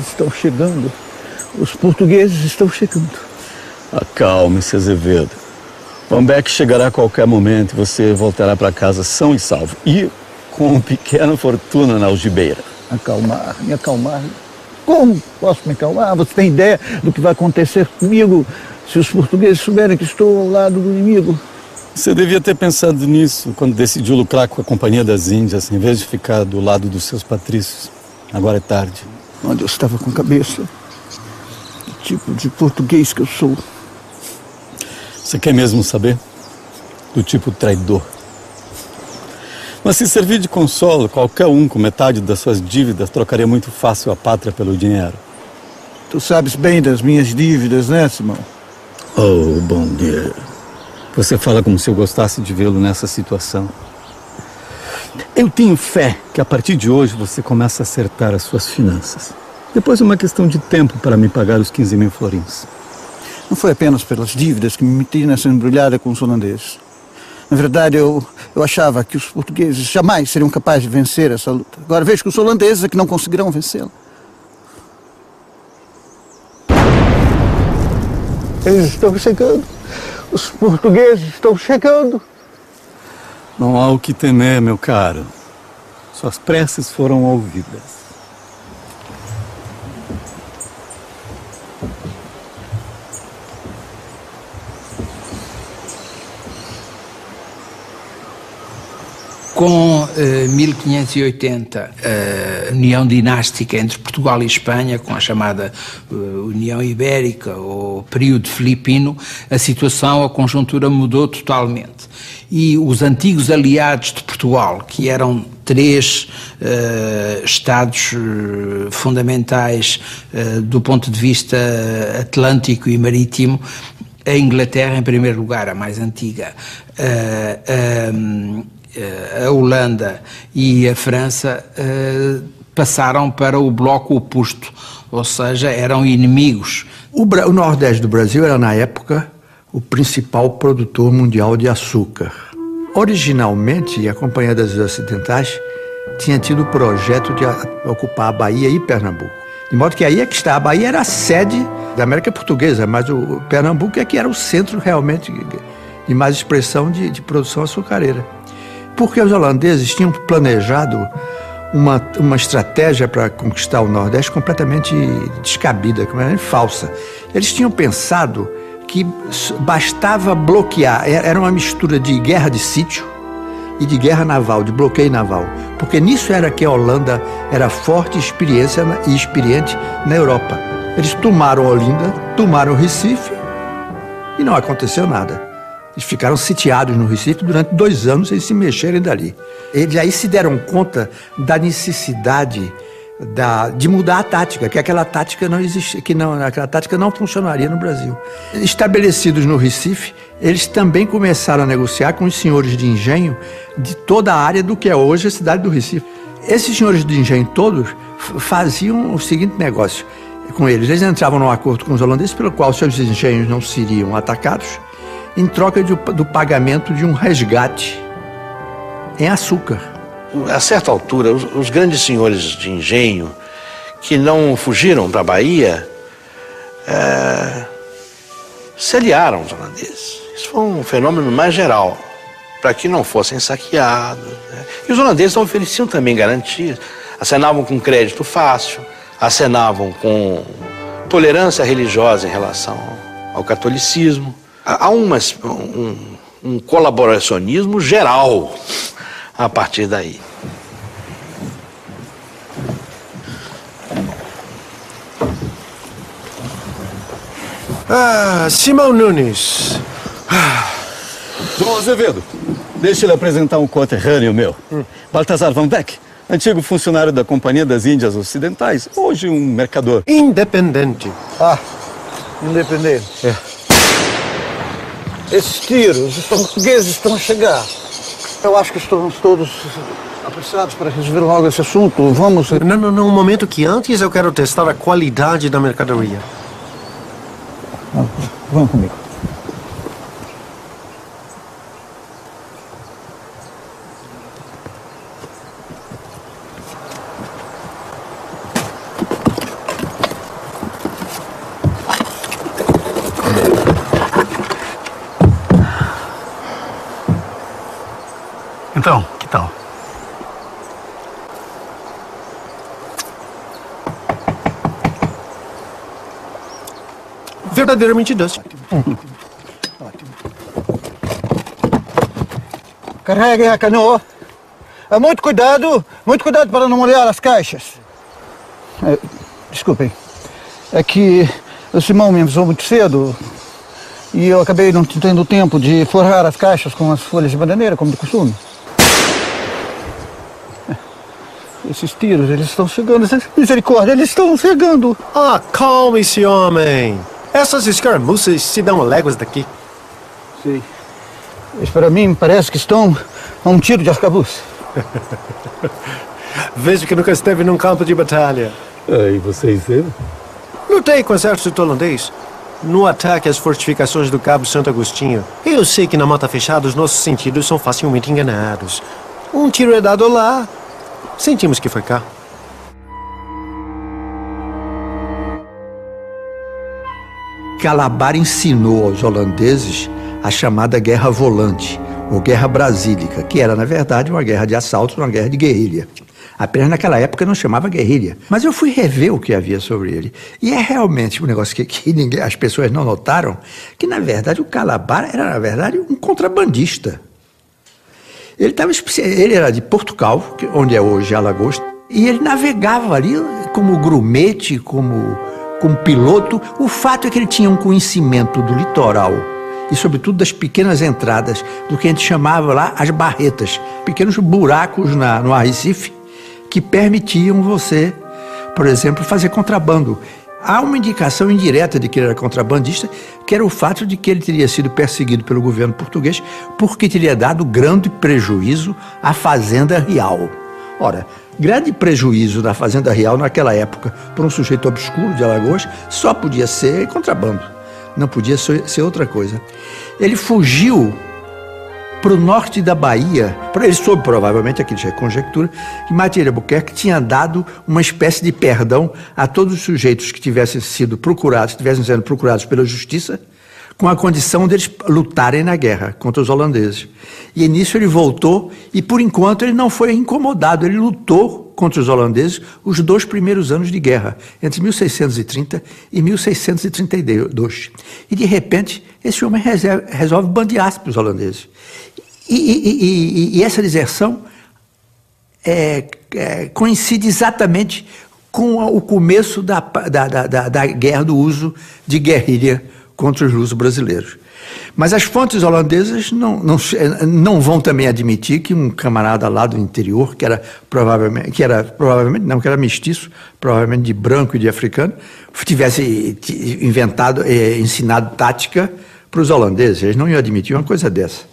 estão chegando. Os portugueses estão chegando. Acalme-se, Azevedo. Van Beck chegará a qualquer momento e você voltará para casa são e salvo. E com uma pequena fortuna na algibeira. Me acalmar. Como posso me acalmar? Você tem ideia do que vai acontecer comigo se os portugueses souberem que estou ao lado do inimigo? Você devia ter pensado nisso quando decidiu lucrar com a Companhia das Índias, em vez de ficar do lado dos seus patrícios. Agora é tarde. Onde eu estava com a cabeça? Que tipo de português que eu sou? Você quer mesmo saber? Do tipo traidor. Mas se servir de consolo, qualquer um com metade das suas dívidas trocaria muito fácil a pátria pelo dinheiro. Tu sabes bem das minhas dívidas, né, Simão? Oh, bom dia. Você fala como se eu gostasse de vê-lo nessa situação. Eu tenho fé que a partir de hoje você começa a acertar as suas finanças. Depois é uma questão de tempo para me pagar os 15 mil florins. Não foi apenas pelas dívidas que me meti nessa embrulhada com os holandeses. Na verdade, eu achava que os portugueses jamais seriam capazes de vencer essa luta. Agora vejo que os holandeses é que não conseguirão vencê-la. Eles estão chegando. Os portugueses estão chegando. Não há o que temer, meu caro. Suas preces foram ouvidas. Com 1580, a união dinástica entre Portugal e Espanha, com a chamada União Ibérica ou período filipino, a situação, a conjuntura mudou totalmente. E os antigos aliados de Portugal, que eram três estados fundamentais do ponto de vista atlântico e marítimo, a Inglaterra, em primeiro lugar, a mais antiga, a Holanda e a França passaram para o bloco oposto, ou seja, eram inimigos. O Nordeste do Brasil era, na época, o principal produtor mundial de açúcar. Originalmente, a Companhia das Índias Ocidentais tinha tido o projeto de ocupar a Bahia e Pernambuco. De modo que aí é que está. A Bahia era a sede da América Portuguesa, mas o Pernambuco é que era o centro realmente de mais expressão de produção açucareira. Porque os holandeses tinham planejado uma estratégia para conquistar o Nordeste completamente descabida, completamente falsa. Eles tinham pensado que bastava bloquear, era uma mistura de guerra de sítio e de guerra naval, de bloqueio naval. Porque nisso era que a Holanda era forte e experiente na Europa. Eles tomaram Olinda, tomaram Recife e não aconteceu nada. Eles ficaram sitiados no Recife durante 2 anos sem se mexerem dali. Eles aí se deram conta da necessidade de mudar a tática, que aquela tática não existia, aquela tática não funcionaria no Brasil. Estabelecidos no Recife, eles também começaram a negociar com os senhores de engenho de toda a área do que é hoje a cidade do Recife. Esses senhores de engenho todos faziam o seguinte negócio com eles. Eles entravam num acordo com os holandeses pelo qual seus engenhos não seriam atacados, em troca do pagamento de um resgate em açúcar. A certa altura, os grandes senhores de engenho que não fugiram para a Bahia se aliaram aos holandeses. Isso foi um fenômeno mais geral, para que não fossem saqueados, né? E os holandeses ofereciam também garantias, acenavam com crédito fácil, acenavam com tolerância religiosa em relação ao catolicismo. Há um colaboracionismo geral a partir daí. Simão Nunes. Dom Azevedo, deixa ele apresentar um conterrâneo meu. Baltazar Van Beck, antigo funcionário da Companhia das Índias Ocidentais, hoje um mercador. Independente. Independente. Esses tiros, os portugueses estão a chegar. Eu acho que estamos todos apressados para resolver logo esse assunto. Vamos... Não, um momento que antes eu quero testar a qualidade da mercadoria. Vamos comigo. Então, que tal? Verdadeiramente doce. Carreguem a canoa. Muito cuidado para não molhar as caixas. Desculpem, é que o Simão me avisou muito cedo e eu acabei não tendo tempo de forrar as caixas com as folhas de bananeira, como de costume. Esses tiros, eles estão chegando, misericórdia, eles estão chegando. Ah, calme-se, homem. Essas escaramuças se dão léguas daqui. Sim. Mas para mim parece que estão a um tiro de arcabuz. Vejo que nunca esteve num campo de batalha. E vocês viram? Lutei com o exército holandês no ataque às fortificações do Cabo Santo Agostinho. Eu sei que na mata fechada os nossos sentidos são facilmente enganados. Um tiro é dado lá, sentimos que foi cá. Calabar ensinou aos holandeses a chamada Guerra Volante, ou Guerra Brasílica, que era, na verdade, uma guerra de assaltos, uma guerra de guerrilha. Apenas naquela época não chamava guerrilha. Mas eu fui rever o que havia sobre ele. E é realmente um negócio que ninguém, as pessoas não notaram, que, na verdade, o Calabar era, na verdade, um contrabandista. Ele era de Portugal, onde é hoje Alagoas, e ele navegava ali como grumete, como piloto. O fato é que ele tinha um conhecimento do litoral e, sobretudo, das pequenas entradas, do que a gente chamava lá as barretas, pequenos buracos no arrecife que permitiam você, por exemplo, fazer contrabando. Há uma indicação indireta de que ele era contrabandista, que era o fato de que ele teria sido perseguido pelo governo português porque teria dado grande prejuízo à Fazenda Real. Ora, grande prejuízo da Fazenda Real naquela época, por um sujeito obscuro de Alagoas, só podia ser contrabando, não podia ser outra coisa. Ele fugiu para o norte da Bahia. Ele soube, provavelmente, aqui já é conjectura, que Matilde Albuquerque tinha dado uma espécie de perdão a todos os sujeitos que tivessem sido procurados, estivessem sendo procurados pela justiça, com a condição deles lutarem na guerra contra os holandeses. E nisso ele voltou e, por enquanto, ele não foi incomodado. Ele lutou contra os holandeses os 2 primeiros anos de guerra, entre 1630 e 1632. E, de repente, esse homem resolve bandear-se para os holandeses. E essa deserção coincide exatamente com o começo da guerra, do uso de guerrilha contra os lusos brasileiros. Mas as fontes holandesas não vão também admitir que um camarada lá do interior, que era mestiço, provavelmente de branco e de africano, tivesse ensinado tática para os holandeses. Eles não iam admitir uma coisa dessa.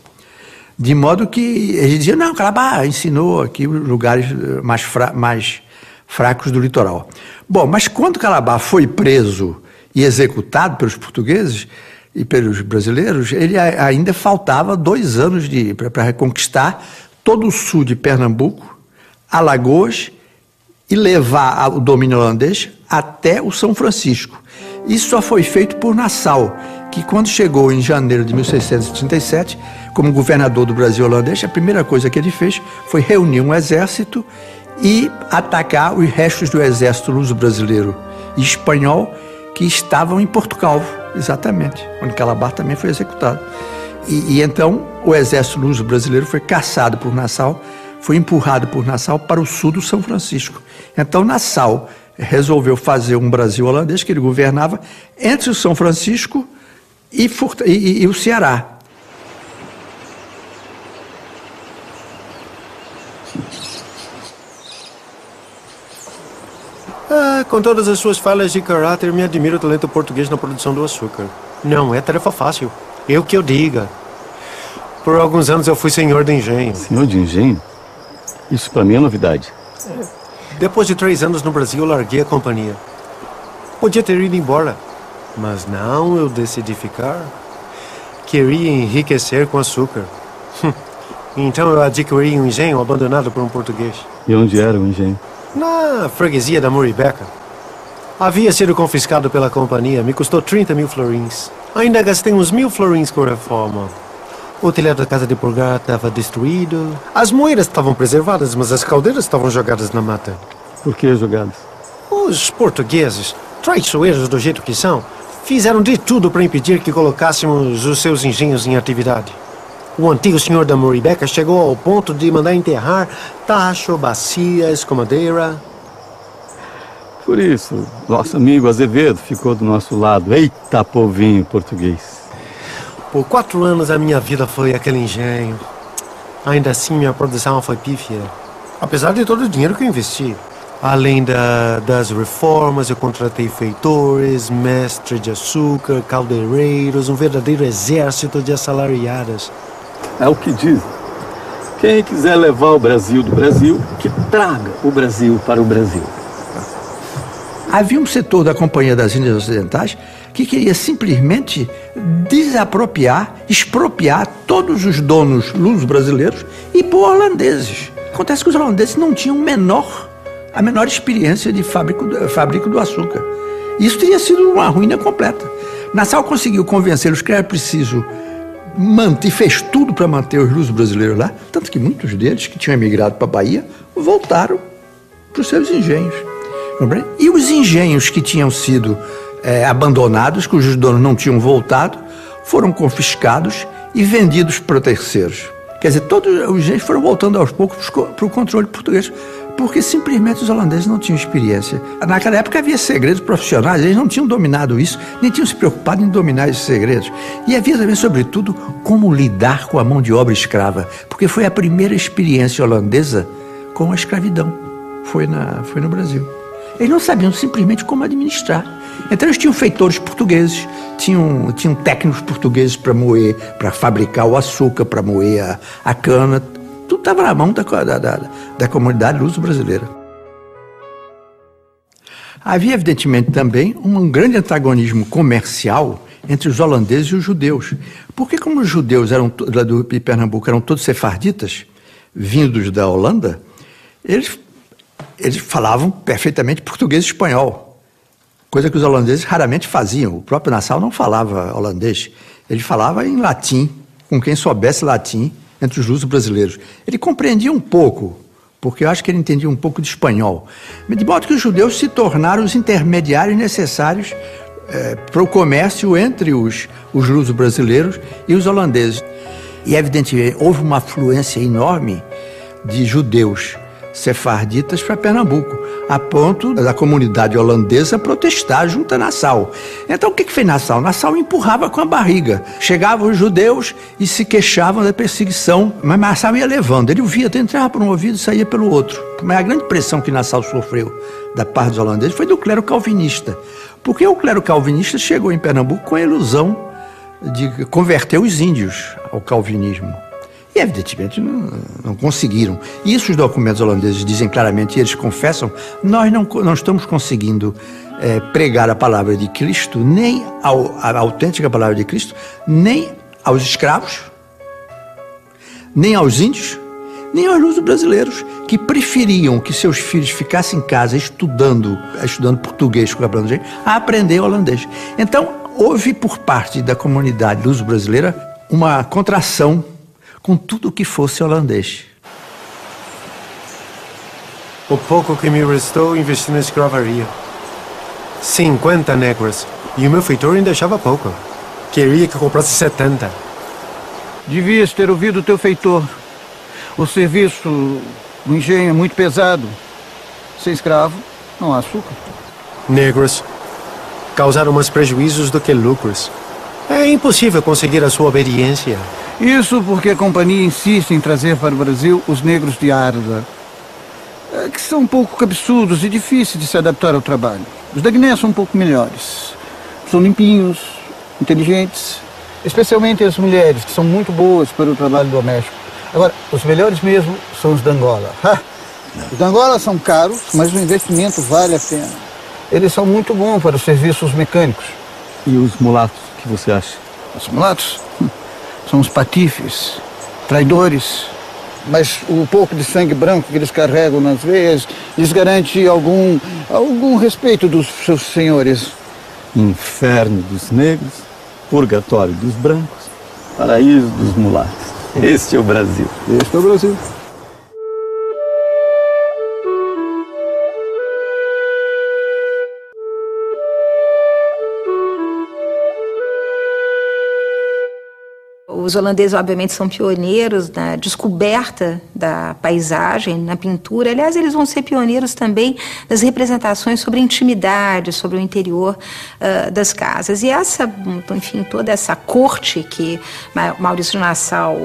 De modo que eles diziam, não, Calabar ensinou aqui os lugares mais fracos do litoral. Bom, mas quando Calabar foi preso e executado pelos portugueses e pelos brasileiros, ele ainda faltava 2 anos para reconquistar todo o sul de Pernambuco, Alagoas, e levar o domínio holandês até o São Francisco. Isso só foi feito por Nassau, que quando chegou em janeiro de 1637, como governador do Brasil holandês, a primeira coisa que ele fez foi reunir um exército e atacar os restos do exército luso-brasileiro e espanhol que estavam em Portugal, exatamente, onde Calabar também foi executado. E então o exército luso-brasileiro foi caçado por Nassau, foi empurrado por Nassau para o sul do São Francisco. Então Nassau resolveu fazer um Brasil holandês que ele governava entre o São Francisco e o Ceará. Com todas as suas falhas de caráter, me admira o talento português na produção do açúcar. Não é tarefa fácil. Eu que eu diga. Por alguns anos eu fui senhor de engenho. Senhor de engenho? Isso para mim é novidade. Depois de 3 anos no Brasil, eu larguei a companhia. Podia ter ido embora, mas não, eu decidi ficar. Queria enriquecer com açúcar. Então eu adquiri um engenho abandonado por um português. E onde era o engenho? Na freguesia da Muribeca. Havia sido confiscado pela companhia, me custou 30 mil florins. Ainda gastei uns 1000 florins com reforma. O telhado da casa de Pulgar estava destruído. As moeiras estavam preservadas, mas as caldeiras estavam jogadas na mata. Por que jogadas? Os portugueses, traiçoeiros do jeito que são, fizeram de tudo para impedir que colocássemos os seus engenhos em atividade. O antigo senhor da Muribeca chegou ao ponto de mandar enterrar tacho, bacia, escomadeira. Por isso, nosso amigo Azevedo ficou do nosso lado. Eita, povinho português. Por 4 anos a minha vida foi aquele engenho. Ainda assim, minha produção foi pífia. Apesar de todo o dinheiro que eu investi. Além das reformas, eu contratei feitores, mestre de açúcar, caldeireiros, um verdadeiro exército de assalariadas. É o que dizem. Quem quiser levar o Brasil do Brasil, que traga o Brasil para o Brasil. Havia um setor da Companhia das Índias Ocidentais que queria simplesmente desapropriar, expropriar todos os donos luso-brasileiros e pôr holandeses. Acontece que os holandeses não tinham a menor experiência de fábrica do açúcar. Isso teria sido uma ruína completa. Nassau conseguiu convencê-los que era preciso manter, fez tudo para manter os luso-brasileiros lá, tanto que muitos deles que tinham emigrado para a Bahia voltaram para os seus engenhos. E os engenhos que tinham sido abandonados, cujos donos não tinham voltado, foram confiscados e vendidos para terceiros. Quer dizer, todos os engenhos foram voltando aos poucos para o controle português, porque simplesmente os holandeses não tinham experiência. Naquela época havia segredos profissionais, eles não tinham dominado isso, nem tinham se preocupado em dominar esses segredos. E havia também, sobretudo, como lidar com a mão de obra escrava, porque foi a primeira experiência holandesa com a escravidão. Foi no Brasil. Eles não sabiam simplesmente como administrar. Então eles tinham feitores portugueses, tinham técnicos portugueses para moer, para fabricar o açúcar, para moer a cana. Tudo estava na mão da comunidade luso-brasileira. Havia, evidentemente, também um grande antagonismo comercial entre os holandeses e os judeus. Porque como os judeus de Pernambuco eram todos sefarditas, vindos da Holanda, eles falavam perfeitamente português e espanhol, coisa que os holandeses raramente faziam. O próprio Nassau não falava holandês, ele falava em latim, com quem soubesse latim, entre os luso-brasileiros. Ele compreendia um pouco, porque eu acho que ele entendia um pouco de espanhol. De modo que os judeus se tornaram os intermediários necessários para o comércio entre os luso-brasileiros e os holandeses. E, evidentemente, houve uma afluência enorme de judeus sefarditas para Pernambuco, a ponto da comunidade holandesa protestar junto a Nassau. Então o que fez Nassau? Nassau empurrava com a barriga. Chegavam os judeus e se queixavam da perseguição, mas Nassau ia levando. Ele ouvia, entrava por um ouvido e saía pelo outro. Mas a grande pressão que Nassau sofreu da parte dos holandeses foi do clero calvinista, porque o clero calvinista chegou em Pernambuco com a ilusão de converter os índios ao calvinismo. E, evidentemente, não conseguiram. Isso os documentos holandeses dizem claramente, e eles confessam, nós não estamos conseguindo pregar a palavra de Cristo, nem a autêntica palavra de Cristo, nem aos escravos, nem aos índios, nem aos luso-brasileiros, que preferiam que seus filhos ficassem em casa estudando português com a aprender holandês. Então, houve por parte da comunidade luso-brasileira uma contração com tudo que fosse holandês. O pouco que me restou investi na escravaria. 50 negras. E o meu feitor ainda achava pouco. Queria que eu comprasse 70. Devias ter ouvido o teu feitor. O serviço no engenho é muito pesado. Sem escravo, não há açúcar. Negros causaram mais prejuízos do que lucros. É impossível conseguir a sua obediência. Isso porque a companhia insiste em trazer para o Brasil os negros de Arda, que são um pouco cabeçudos e difíceis de se adaptar ao trabalho. Os da Guiné são um pouco melhores. São limpinhos, inteligentes, especialmente as mulheres, que são muito boas para o trabalho doméstico. Agora, os melhores mesmo são os da Angola. Os da Angola são caros, mas o investimento vale a pena. Eles são muito bons para os serviços mecânicos. E os mulatos, o que você acha? Os mulatos são os patifes, traidores. Mas o pouco de sangue branco que eles carregam nas veias lhes garante algum respeito dos seus senhores. Inferno dos negros, purgatório dos brancos. Paraíso dos mulatos. Este é o Brasil. Este é o Brasil. Os holandeses, obviamente, são pioneiros na descoberta da paisagem, na pintura. Aliás, eles vão ser pioneiros também nas representações sobre a intimidade, sobre o interior das casas. E essa, enfim, toda essa corte que Maurício de Nassau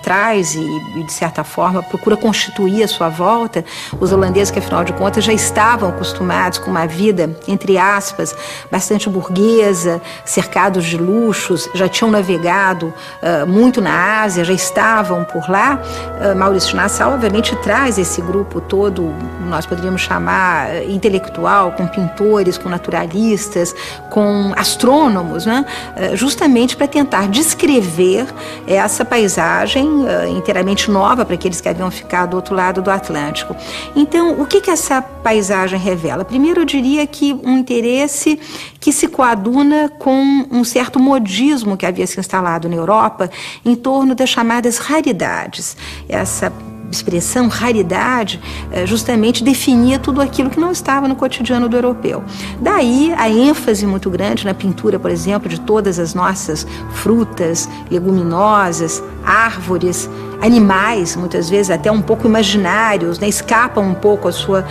traz e, de certa forma, procura constituir à sua volta, os holandeses que, afinal de contas, já estavam acostumados com uma vida, entre aspas, bastante burguesa, cercados de luxos, já tinham navegado muito na Ásia, já estavam por lá. Maurício de Nassau, obviamente, traz esse grupo todo, nós poderíamos chamar intelectual, com pintores, com naturalistas, com astrônomos, né? Justamente para tentar descrever essa paisagem inteiramente nova para aqueles que haviam ficado do outro lado do Atlântico. Então, o que essa paisagem revela? Primeiro, eu diria que um interesse que se coaduna com um certo modismo que havia se instalado na Europa em torno das chamadas raridades. Essa expressão raridade justamente definia tudo aquilo que não estava no cotidiano do europeu. Daí a ênfase muito grande na pintura, por exemplo, de todas as nossas frutas, leguminosas, árvores, animais, muitas vezes até um pouco imaginários, né? Escapam um pouco à sua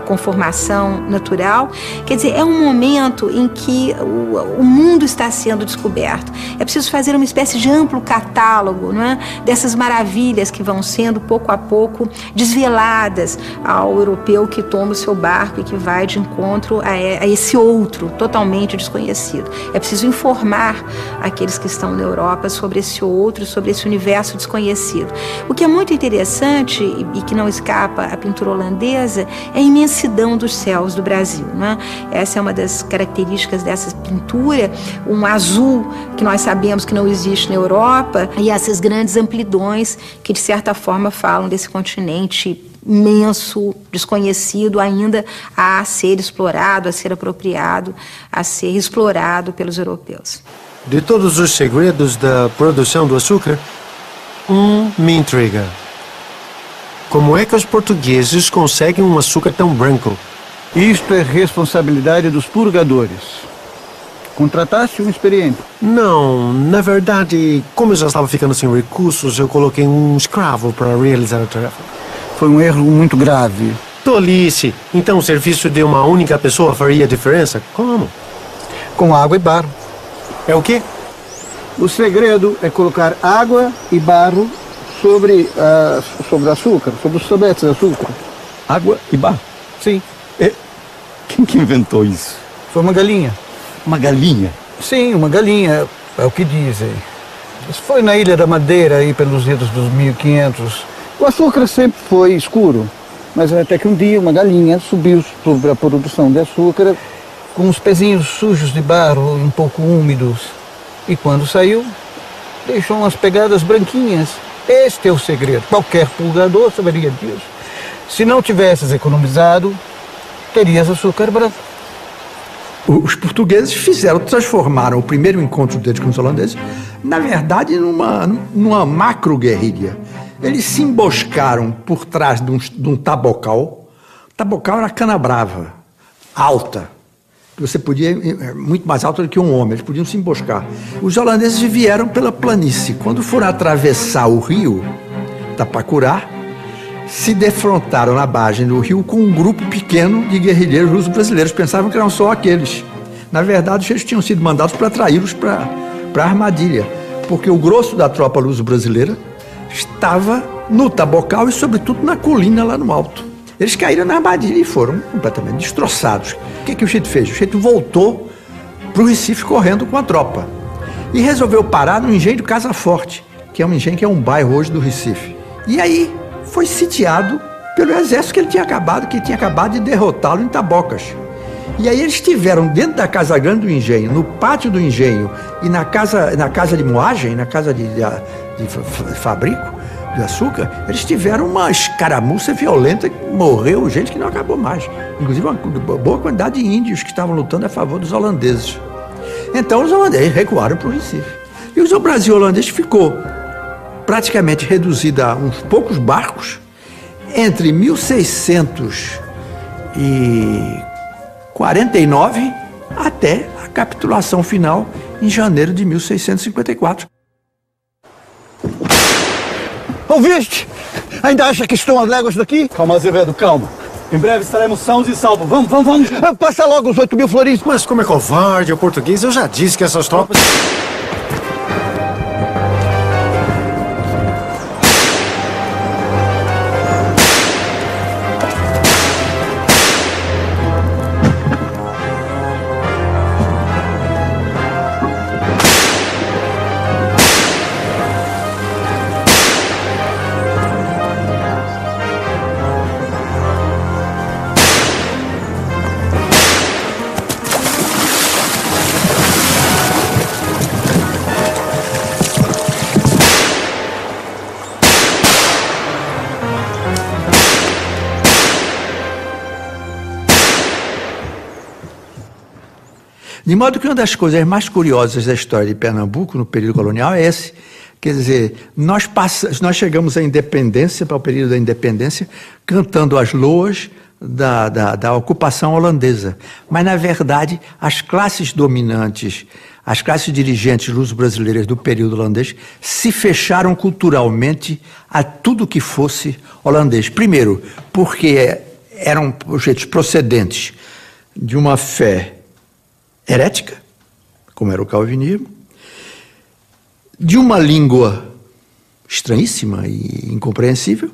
conformação natural. Quer dizer, é um momento em que o mundo está sendo descoberto. É preciso fazer uma espécie de amplo catálogo, não é? Dessas maravilhas que vão sendo, pouco a pouco, desveladas ao europeu que toma o seu barco e que vai de encontro a esse outro totalmente desconhecido. É preciso informar aqueles que estão na Europa sobre esse outro, sobre esse universo desconhecido. O que é muito interessante e que não escapa à pintura holandesa é a imensidão dos céus do Brasil, né? Essa é uma das características dessa pintura, um azul que nós sabemos que não existe na Europa e essas grandes amplidões que, de certa forma, falam desse continente imenso, desconhecido ainda a ser explorado, a ser apropriado, a ser explorado pelos europeus. De todos os segredos da produção do açúcar, me intriga. Como é que os portugueses conseguem um açúcar tão branco? Isto é responsabilidade dos purgadores. Contrataste um experiente? Não, na verdade, como eu já estava ficando sem recursos, eu coloquei um escravo para realizar a tarefa. Foi um erro muito grave. Tolice! Então o serviço de uma única pessoa faria diferença? Como? Com água e barro. É o quê? O segredo é colocar água e barro sobre açúcar, sobre os sobetes de açúcar. Água e barro? Sim. Quem que inventou isso? Foi uma galinha. Uma galinha? Sim, uma galinha, é o que dizem. Isso foi na Ilha da Madeira, aí pelos idos dos 1500. O açúcar sempre foi escuro, mas até que um dia uma galinha subiu sobre a produção de açúcar com os pezinhos sujos de barro, um pouco úmidos. E quando saiu, deixou umas pegadas branquinhas. Este é o segredo. Qualquer purgador saberia disso. Se não tivesses economizado, terias açúcar branco. Os portugueses transformaram o primeiro encontro deles com os holandeses, na verdade, numa macro-guerrilha. Eles se emboscaram por trás de um tabocal. O tabocal era cana brava, alta. Você podia, muito mais alta do que um homem, eles podiam se emboscar. Os holandeses vieram pela planície. Quando foram atravessar o rio Tapacurá, se defrontaram na margem do rio com um grupo pequeno de guerrilheiros luso-brasileiros. Pensavam que eram só aqueles. Na verdade, eles tinham sido mandados para atraí-los para a armadilha, porque o grosso da tropa luso-brasileira estava no Tabocal e, sobretudo, na colina lá no alto. Eles caíram na armadilha e foram completamente destroçados. O que o Chico fez? O Chico voltou para o Recife correndo com a tropa e resolveu parar no engenho do Casa Forte, que é um engenho que é um bairro hoje do Recife. E aí foi sitiado pelo exército que tinha acabado de derrotá-lo em Tabocas. E aí eles estiveram dentro da casa grande do engenho, no pátio do engenho e na casa de moagem, na casa de fabrico de açúcar, eles tiveram uma escaramuça violenta que morreu gente que não acabou mais. Inclusive uma boa quantidade de índios que estavam lutando a favor dos holandeses. Então os holandeses recuaram para o Recife. E o Brasil holandês ficou praticamente reduzido a uns poucos barcos entre 1649 até a capitulação final em janeiro de 1654. Ouviste? Ainda acha que estão às léguas daqui? Calma, Azevedo, calma. Em breve estaremos sãos e salvos. Vamos. Passa logo os 8.000 florins. Mas como é covarde o português, eu já disse que essas tropas... De modo que uma das coisas mais curiosas da história de Pernambuco no período colonial é esse. Quer dizer, nós chegamos à independência, para o período da independência, cantando as loas da ocupação holandesa. Mas, na verdade, as classes dominantes, as classes dirigentes luso-brasileiras do período holandês se fecharam culturalmente a tudo que fosse holandês. Primeiro, porque eram sujeitos procedentes de uma fé herética, como era o calvinismo, de uma língua estranhíssima e incompreensível,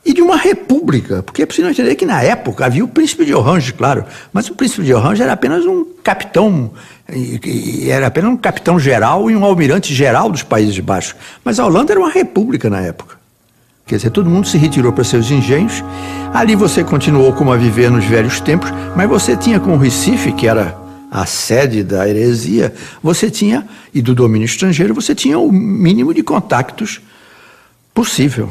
e de uma república, porque é preciso entender que na época havia o príncipe de Orange, claro, mas o príncipe de Orange era apenas um capitão, geral e um almirante geral dos Países Baixos, mas a Holanda era uma república na época. Quer dizer, todo mundo se retirou para seus engenhos, ali você continuou como a viver nos velhos tempos, mas você tinha com o Recife, que era a sede da heresia, você tinha, e do domínio estrangeiro, você tinha o mínimo de contactos possível.